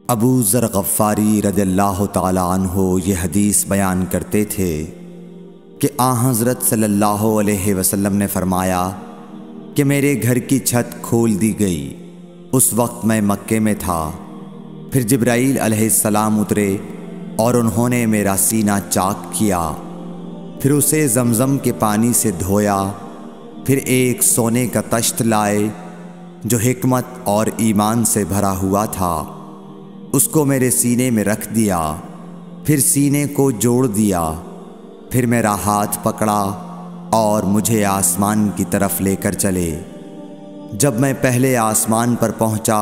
ابو ذر غفاری رضی اللہ تعالی عنہ یہ حدیث بیان کرتے تھے کہ حضرت صلی اللہ علیہ وسلم نے فرمایا کہ میرے گھر کی چھت کھول دی گئی۔ اس وقت میں مکے میں تھا۔ پھر جبرائیل علیہ السلام اترے اور انہوں نے میرا سینہ چاک کیا، پھر اسے زمزم کے پانی سے دھویا، پھر ایک سونے کا طشت لائے جو حکمت اور ایمان سے بھرا ہوا تھا، اس کو میرے سینے میں رکھ دیا، پھر سینے کو جوڑ دیا، پھر میرا ہاتھ پکڑا اور مجھے آسمان کی طرف لے کر چلے۔ جب میں پہلے آسمان پر پہنچا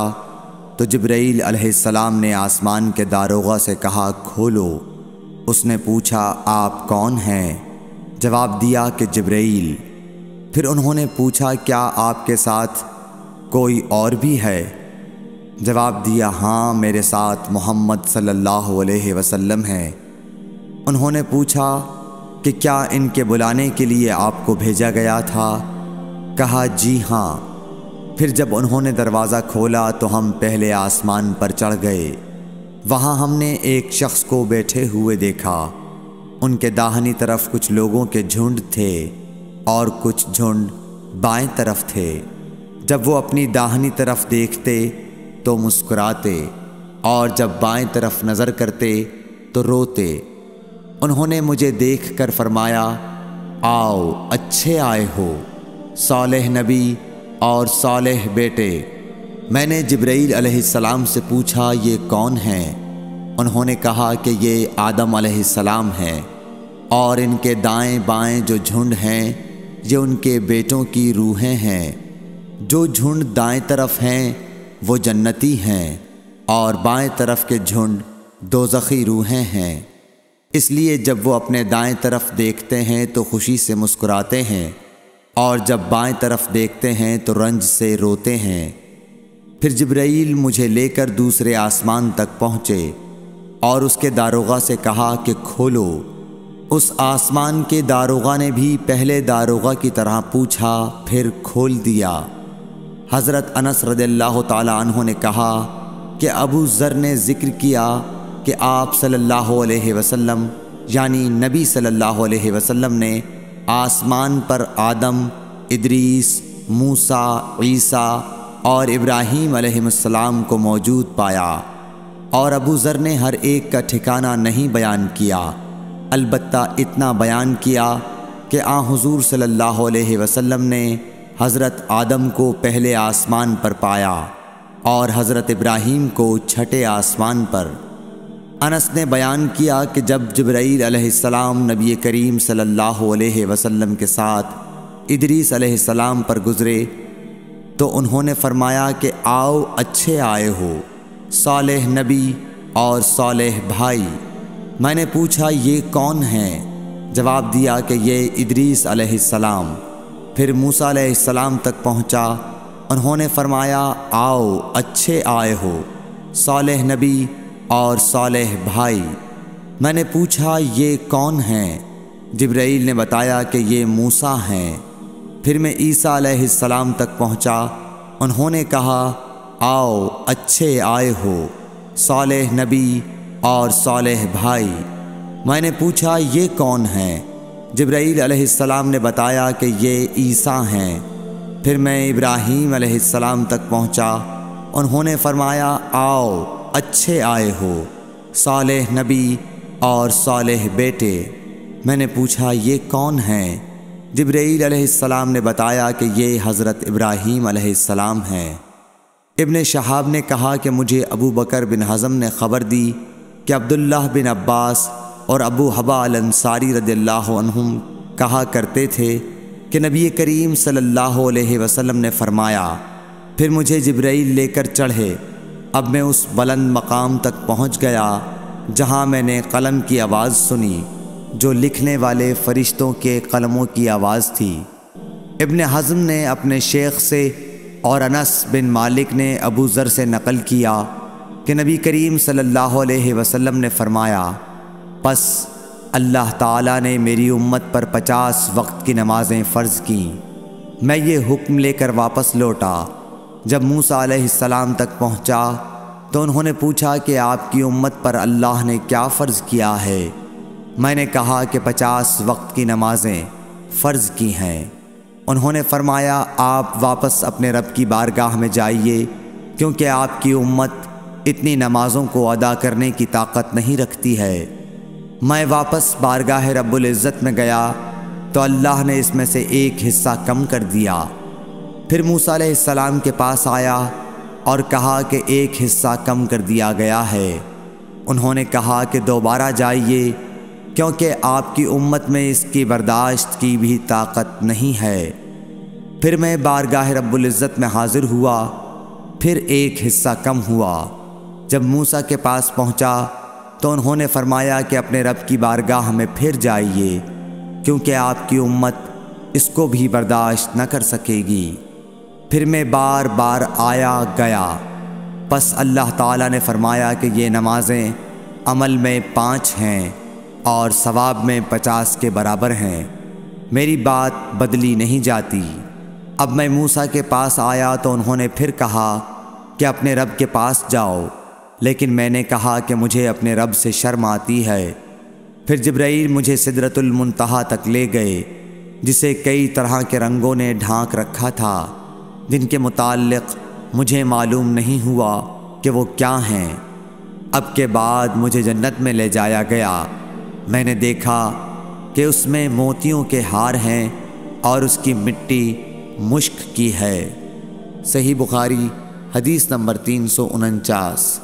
تو جبرائیل علیہ السلام نے آسمان کے داروغہ سے کہا کھولو۔ اس نے پوچھا آپ کون ہیں؟ جواب دیا کہ جبرائیل۔ پھر انہوں نے پوچھا کیا آپ کے ساتھ کوئی اور بھی ہے؟ جواب دیا ہاں، میرے ساتھ محمد صلی اللہ علیہ وسلم ہے۔ انہوں نے پوچھا کہ کیا ان کے بلانے کے لیے آپ کو بھیجا گیا تھا؟ کہا جی ہاں۔ پھر جب انہوں نے دروازہ کھولا تو ہم پہلے آسمان پر چڑھ گئے۔ وہاں ہم نے ایک شخص کو بیٹھے ہوئے دیکھا۔ ان کے داہنی طرف کچھ لوگوں کے جھنڈ تھے اور کچھ جھنڈ بائیں طرف تھے۔ جب وہ اپنی داہنی طرف دیکھتے تو مسکراتے اور جب بائیں طرف نظر کرتے تو روتے۔ انہوں نے مجھے دیکھ کر فرمایا آؤ اچھے آئے ہو، صالح نبی اور صالح بیٹے۔ میں نے جبرائیل علیہ السلام سے پوچھا یہ کون ہیں؟ انہوں نے کہا کہ یہ آدم علیہ السلام ہیں، اور ان کے دائیں بائیں جو جھنڈ ہیں یہ ان کے بیٹوں کی روحیں ہیں۔ جو جھنڈ دائیں طرف ہیں وہ جنتی ہیں، اور بائیں طرف کے جھنڈ دوزخی روحیں ہیں۔ اس لیے جب وہ اپنے دائیں طرف دیکھتے ہیں تو خوشی سے مسکراتے ہیں، اور جب بائیں طرف دیکھتے ہیں تو رنج سے روتے ہیں۔ پھر جبرائیل مجھے لے کر دوسرے آسمان تک پہنچے اور اس کے داروغہ سے کہا کہ کھولو۔ اس آسمان کے داروغہ نے بھی پہلے داروغہ کی طرح پوچھا، پھر کھول دیا۔ حضرت انس رضی اللہ تعالی عنہ نے کہا کہ ابو ذر نے ذکر کیا کہ آپ صلی اللہ علیہ وسلم یعنی نبی صلی اللہ علیہ وسلم نے آسمان پر آدم، ادریس، موسیٰ، عیسیٰ اور ابراہیم علیہ السلام کو موجود پایا، اور ابو ذر نے ہر ایک کا ٹھکانہ نہیں بیان کیا، البتہ اتنا بیان کیا کہ حضور صلی اللہ علیہ وسلم نے حضرت آدم کو پہلے آسمان پر پایا اور حضرت ابراہیم کو چھٹے آسمان پر۔ انس نے بیان کیا کہ جب جبرائیل علیہ السلام نبی کریم صلی اللہ علیہ وسلم کے ساتھ ادریس علیہ السلام پر گزرے تو انہوں نے فرمایا کہ آؤ اچھے آئے ہو، صالح نبی اور صالح بھائی۔ میں نے پوچھا یہ کون ہیں؟ جواب دیا کہ یہ ادریس علیہ السلام۔ پھر موسیٰ علیہ السلام تک پہنچا۔ انہوں نے فرمایا آؤ اچھے آئے ہو، صالح نبی اور صالح بھائی۔ میں نے پوچھا یہ کون ہیں؟ جبرائیل نے بتایا کہ یہ موسیٰ ہیں۔ پھر میں عیسیٰ علیہ السلام تک پہنچا۔ انہوں نے کہا آؤ اچھے آئے ہو، صالح نبی اور صالح بھائی۔ میں نے پوچھا یہ کون ہیں؟ جبرائیل علیہ السلام نے بتایا کہ یہ عیسیٰ ہیں۔ پھر میں ابراہیم علیہ السلام تک پہنچا۔ انہوں نے فرمایا آؤ اچھے آئے ہو، صالح نبی اور صالح بیٹے۔ میں نے پوچھا یہ کون ہیں؟ جبرائیل علیہ السلام نے بتایا کہ یہ حضرت ابراہیم علیہ السلام ہیں۔ ابن شہاب نے کہا کہ مجھے ابو بکر بن حزم نے خبر دی کہ عبداللہ بن عباس اور ابو حبا الانصاری رضی اللہ عنہم کہا کرتے تھے کہ نبی کریم صلی اللہ علیہ وسلم نے فرمایا، پھر مجھے جبرائیل لے کر چڑھے۔ اب میں اس بلند مقام تک پہنچ گیا جہاں میں نے قلم کی آواز سنی جو لکھنے والے فرشتوں کے قلموں کی آواز تھی۔ ابن حزم نے اپنے شیخ سے اور انس بن مالک نے ابو ذر سے نقل کیا کہ نبی کریم صلی اللہ علیہ وسلم نے فرمایا، پس اللہ تعالیٰ نے میری امت پر 50 وقت کی نمازیں فرض کیں۔ میں یہ حکم لے کر واپس لوٹا۔ جب موسیٰ علیہ السلام تک پہنچا تو انہوں نے پوچھا کہ آپ کی امت پر اللہ نے کیا فرض کیا ہے؟ میں نے کہا کہ 50 وقت کی نمازیں فرض کی ہیں۔ انہوں نے فرمایا آپ واپس اپنے رب کی بارگاہ میں جائیے، کیونکہ آپ کی امت اتنی نمازوں کو ادا کرنے کی طاقت نہیں رکھتی ہے۔ میں واپس بارگاہ رب العزت میں گیا تو اللہ نے اس میں سے ایک حصہ کم کر دیا۔ پھر موسیٰ علیہ السلام کے پاس آیا اور کہا کہ ایک حصہ کم کر دیا گیا ہے۔ انہوں نے کہا کہ دوبارہ جائیے، کیونکہ آپ کی امت میں اس کی برداشت کی بھی طاقت نہیں ہے۔ پھر میں بارگاہ رب العزت میں حاضر ہوا، پھر ایک حصہ کم ہوا۔ جب موسیٰ کے پاس پہنچا تو انہوں نے فرمایا کہ اپنے رب کی بارگاہ میں پھر جائیے، کیونکہ آپ کی امت اس کو بھی برداشت نہ کر سکے گی۔ پھر میں بار بار آیا گیا، پس اللہ تعالیٰ نے فرمایا کہ یہ نمازیں عمل میں 5 ہیں اور ثواب میں 50 کے برابر ہیں، میری بات بدلی نہیں جاتی۔ اب میں موسیٰ کے پاس آیا تو انہوں نے پھر کہا کہ اپنے رب کے پاس جاؤ، لیکن میں نے کہا کہ مجھے اپنے رب سے شرم آتی ہے۔ پھر جبرائیل مجھے سدرۃ المنتہا تک لے گئے، جسے کئی طرح کے رنگوں نے ڈھانک رکھا تھا، جن کے متعلق مجھے معلوم نہیں ہوا کہ وہ کیا ہیں۔ اب کے بعد مجھے جنت میں لے جایا گیا۔ میں نے دیکھا کہ اس میں موتیوں کے ہار ہیں اور اس کی مٹی مشک کی ہے۔ صحیح بخاری حدیث نمبر 349۔